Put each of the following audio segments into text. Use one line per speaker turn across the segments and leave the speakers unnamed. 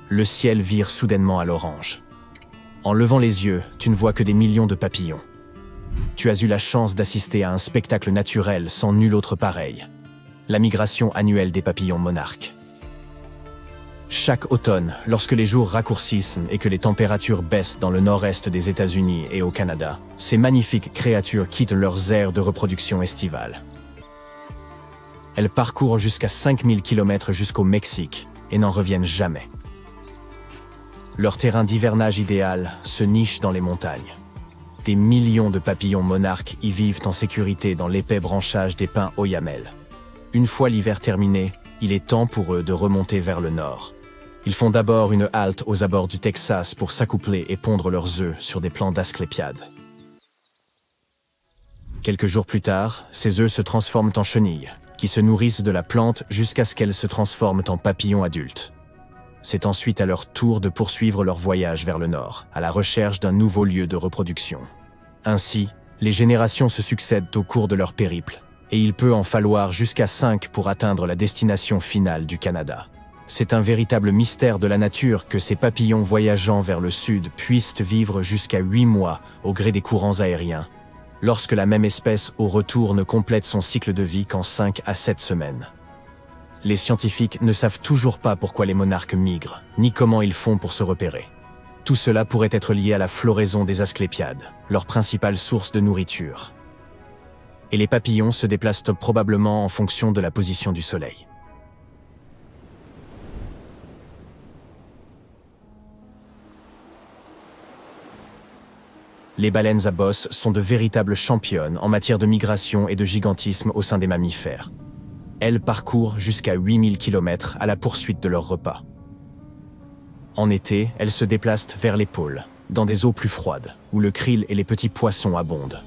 le ciel vire soudainement à l'orange. En levant les yeux, tu ne vois que des millions de papillons. Tu as eu la chance d'assister à un spectacle naturel sans nul autre pareil. La migration annuelle des papillons monarques. Chaque automne, lorsque les jours raccourcissent et que les températures baissent dans le nord-est des États-Unis et au Canada, ces magnifiques créatures quittent leurs aires de reproduction estivale. Elles parcourent jusqu'à 5000 km jusqu'au Mexique et n'en reviennent jamais. Leur terrain d'hivernage idéal se niche dans les montagnes. Des millions de papillons monarques y vivent en sécurité dans l'épais branchage des pins oyamel. Une fois l'hiver terminé, il est temps pour eux de remonter vers le nord. Ils font d'abord une halte aux abords du Texas pour s'accoupler et pondre leurs œufs sur des plants d'asclépiades. Quelques jours plus tard, ces œufs se transforment en chenilles, qui se nourrissent de la plante jusqu'à ce qu'elles se transforment en papillons adultes. C'est ensuite à leur tour de poursuivre leur voyage vers le nord, à la recherche d'un nouveau lieu de reproduction. Ainsi, les générations se succèdent au cours de leur périple, et il peut en falloir jusqu'à 5 pour atteindre la destination finale du Canada. C'est un véritable mystère de la nature que ces papillons voyageant vers le sud puissent vivre jusqu'à 8 mois au gré des courants aériens, lorsque la même espèce au retour ne complète son cycle de vie qu'en 5 à 7 semaines. Les scientifiques ne savent toujours pas pourquoi les monarques migrent, ni comment ils font pour se repérer. Tout cela pourrait être lié à la floraison des asclépiades, leur principale source de nourriture. Et les papillons se déplacent probablement en fonction de la position du soleil. Les baleines à bosse sont de véritables championnes en matière de migration et de gigantisme au sein des mammifères. Elles parcourent jusqu'à 8000 km à la poursuite de leur repas. En été, elles se déplacent vers les pôles, dans des eaux plus froides, où le krill et les petits poissons abondent.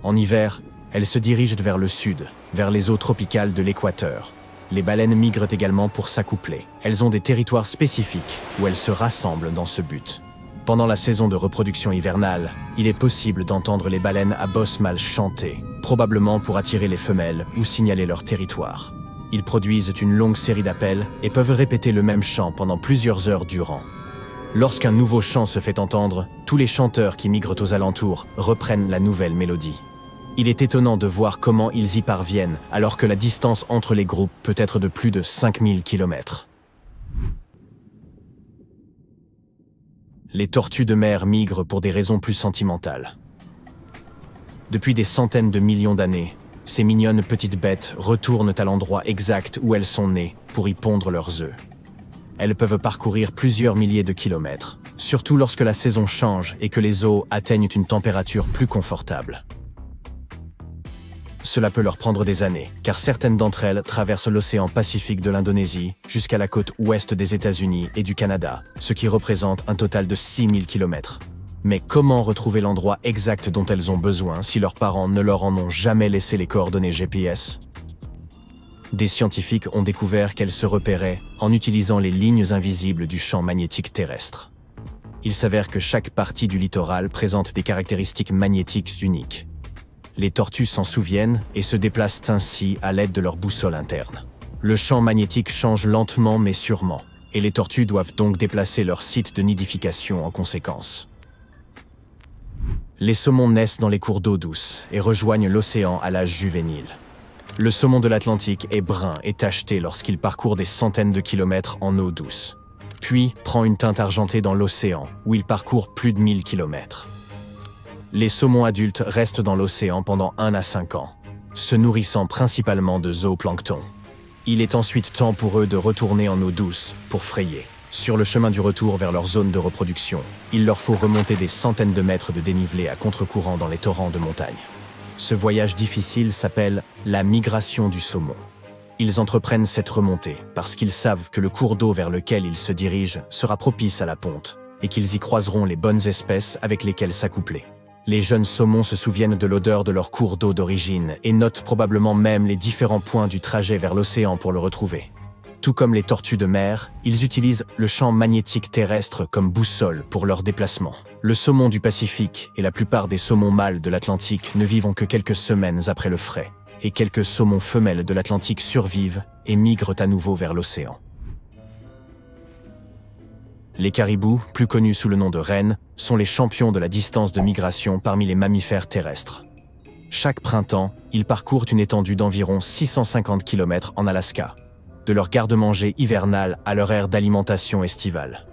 En hiver, elles se dirigent vers le sud, vers les eaux tropicales de l'équateur. Les baleines migrent également pour s'accoupler. Elles ont des territoires spécifiques où elles se rassemblent dans ce but. Pendant la saison de reproduction hivernale, il est possible d'entendre les baleines à bosse mâle chanter, probablement pour attirer les femelles ou signaler leur territoire. Ils produisent une longue série d'appels et peuvent répéter le même chant pendant plusieurs heures durant. Lorsqu'un nouveau chant se fait entendre, tous les chanteurs qui migrent aux alentours reprennent la nouvelle mélodie. Il est étonnant de voir comment ils y parviennent alors que la distance entre les groupes peut être de plus de 5000 km. Les tortues de mer migrent pour des raisons plus sentimentales. Depuis des centaines de millions d'années, ces mignonnes petites bêtes retournent à l'endroit exact où elles sont nées pour y pondre leurs œufs. Elles peuvent parcourir plusieurs milliers de kilomètres, surtout lorsque la saison change et que les eaux atteignent une température plus confortable. Cela peut leur prendre des années, car certaines d'entre elles traversent l'océan Pacifique de l'Indonésie jusqu'à la côte ouest des États-Unis et du Canada, ce qui représente un total de 6000 km. Mais comment retrouver l'endroit exact dont elles ont besoin si leurs parents ne leur en ont jamais laissé les coordonnées GPS? Des scientifiques ont découvert qu'elles se repéraient en utilisant les lignes invisibles du champ magnétique terrestre. Il s'avère que chaque partie du littoral présente des caractéristiques magnétiques uniques. Les tortues s'en souviennent et se déplacent ainsi à l'aide de leur boussole interne. Le champ magnétique change lentement mais sûrement, et les tortues doivent donc déplacer leur site de nidification en conséquence. Les saumons naissent dans les cours d'eau douce et rejoignent l'océan à l'âge juvénile. Le saumon de l'Atlantique est brun et tacheté lorsqu'il parcourt des centaines de kilomètres en eau douce, puis prend une teinte argentée dans l'océan où il parcourt plus de 1000 kilomètres. Les saumons adultes restent dans l'océan pendant 1 à 5 ans, se nourrissant principalement de zooplancton. Il est ensuite temps pour eux de retourner en eau douce pour frayer. Sur le chemin du retour vers leur zone de reproduction, il leur faut remonter des centaines de mètres de dénivelé à contre-courant dans les torrents de montagne. Ce voyage difficile s'appelle la migration du saumon. Ils entreprennent cette remontée parce qu'ils savent que le cours d'eau vers lequel ils se dirigent sera propice à la ponte et qu'ils y croiseront les bonnes espèces avec lesquelles s'accoupler. Les jeunes saumons se souviennent de l'odeur de leur cours d'eau d'origine et notent probablement même les différents points du trajet vers l'océan pour le retrouver. Tout comme les tortues de mer, ils utilisent le champ magnétique terrestre comme boussole pour leur déplacement. Le saumon du Pacifique et la plupart des saumons mâles de l'Atlantique ne vivent que quelques semaines après le frai, et quelques saumons femelles de l'Atlantique survivent et migrent à nouveau vers l'océan. Les caribous, plus connus sous le nom de rennes, sont les champions de la distance de migration parmi les mammifères terrestres. Chaque printemps, ils parcourent une étendue d'environ 650 km en Alaska, de leur garde-manger hivernal à leur aire d'alimentation estivale.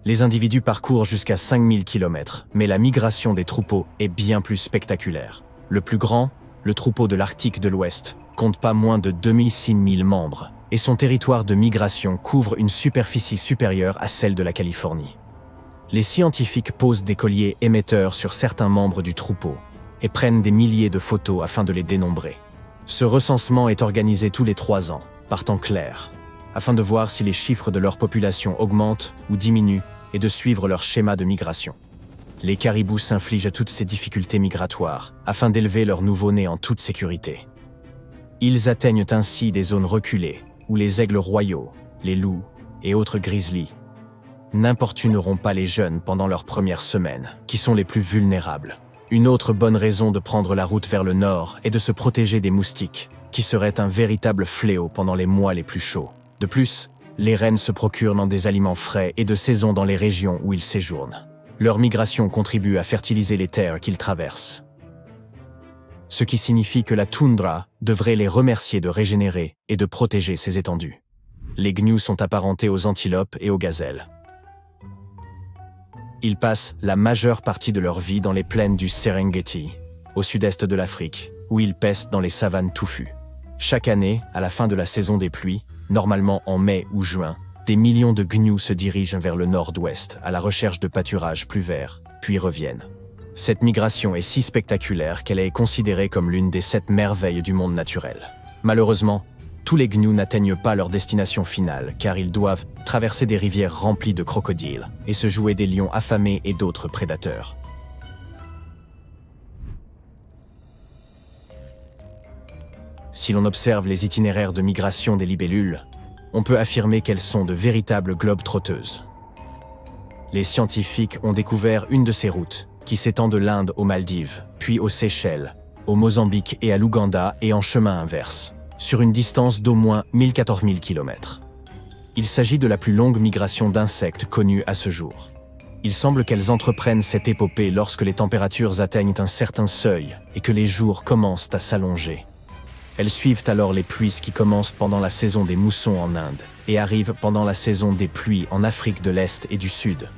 Les individus parcourent jusqu'à 5000 km, mais la migration des troupeaux est bien plus spectaculaire. Le plus grand, le troupeau de l'Arctique de l'Ouest, compte pas moins de 2000-6000 membres, et son territoire de migration couvre une superficie supérieure à celle de la Californie. Les scientifiques posent des colliers émetteurs sur certains membres du troupeau et prennent des milliers de photos afin de les dénombrer. Ce recensement est organisé tous les 3 ans, par temps clair, afin de voir si les chiffres de leur population augmentent ou diminuent et de suivre leur schéma de migration. Les caribous s'infligent toutes ces difficultés migratoires afin d'élever leurs nouveau-nés en toute sécurité. Ils atteignent ainsi des zones reculées où les aigles royaux, les loups et autres grizzlies n'importuneront pas les jeunes pendant leurs premières semaines, qui sont les plus vulnérables. Une autre bonne raison de prendre la route vers le nord est de se protéger des moustiques, qui seraient un véritable fléau pendant les mois les plus chauds. De plus, les rennes se procurent dans des aliments frais et de saison dans les régions où ils séjournent. Leur migration contribue à fertiliser les terres qu'ils traversent. Ce qui signifie que la toundra devrait les remercier de régénérer et de protéger ces étendues. Les gnous sont apparentés aux antilopes et aux gazelles. Ils passent la majeure partie de leur vie dans les plaines du Serengeti, au sud-est de l'Afrique, où ils paissent dans les savanes touffues. Chaque année, à la fin de la saison des pluies, normalement en mai ou juin, des millions de gnous se dirigent vers le nord-ouest à la recherche de pâturages plus verts, puis reviennent. Cette migration est si spectaculaire qu'elle est considérée comme l'une des 7 merveilles du monde naturel. Malheureusement, tous les gnous n'atteignent pas leur destination finale car ils doivent traverser des rivières remplies de crocodiles et se jouer des lions affamés et d'autres prédateurs. Si l'on observe les itinéraires de migration des libellules, on peut affirmer qu'elles sont de véritables globe-trotteuses. Les scientifiques ont découvert une de ces routes, qui s'étend de l'Inde aux Maldives, puis aux Seychelles, au Mozambique et à l'Ouganda et en chemin inverse, sur une distance d'au moins 14 000 km. Il s'agit de la plus longue migration d'insectes connue à ce jour. Il semble qu'elles entreprennent cette épopée lorsque les températures atteignent un certain seuil et que les jours commencent à s'allonger. Elles suivent alors les pluies qui commencent pendant la saison des moussons en Inde et arrivent pendant la saison des pluies en Afrique de l'Est et du Sud.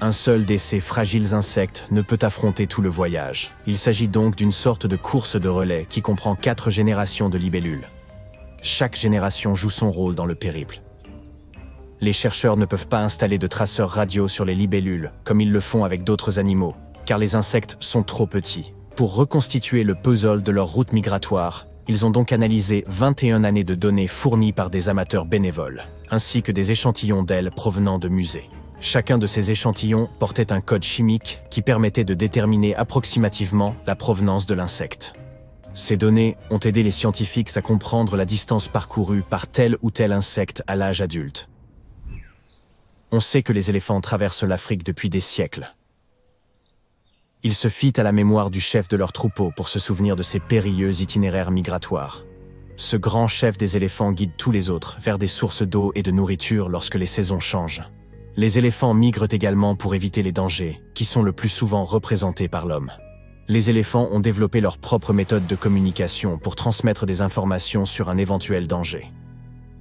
Un seul de ces fragiles insectes ne peut affronter tout le voyage. Il s'agit donc d'une sorte de course de relais qui comprend 4 générations de libellules. Chaque génération joue son rôle dans le périple. Les chercheurs ne peuvent pas installer de traceurs radio sur les libellules, comme ils le font avec d'autres animaux, car les insectes sont trop petits. Pour reconstituer le puzzle de leur route migratoire, ils ont donc analysé 21 années de données fournies par des amateurs bénévoles, ainsi que des échantillons d'ailes provenant de musées. Chacun de ces échantillons portait un code chimique qui permettait de déterminer approximativement la provenance de l'insecte. Ces données ont aidé les scientifiques à comprendre la distance parcourue par tel ou tel insecte à l'âge adulte. On sait que les éléphants traversent l'Afrique depuis des siècles. Ils se fient à la mémoire du chef de leur troupeau pour se souvenir de ses périlleux itinéraires migratoires. Ce grand chef des éléphants guide tous les autres vers des sources d'eau et de nourriture lorsque les saisons changent. Les éléphants migrent également pour éviter les dangers, qui sont le plus souvent représentés par l'homme. Les éléphants ont développé leur propre méthode de communication pour transmettre des informations sur un éventuel danger.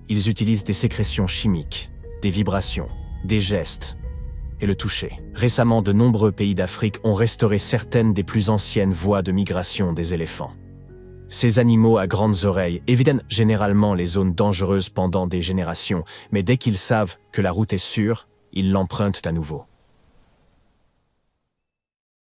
Ils utilisent des sécrétions chimiques, des vibrations, des gestes et le toucher. Récemment, de nombreux pays d'Afrique ont restauré certaines des plus anciennes voies de migration des éléphants. Ces animaux à grandes oreilles évitent généralement les zones dangereuses pendant des générations, mais dès qu'ils savent que la route est sûre, ils l'empruntent à nouveau.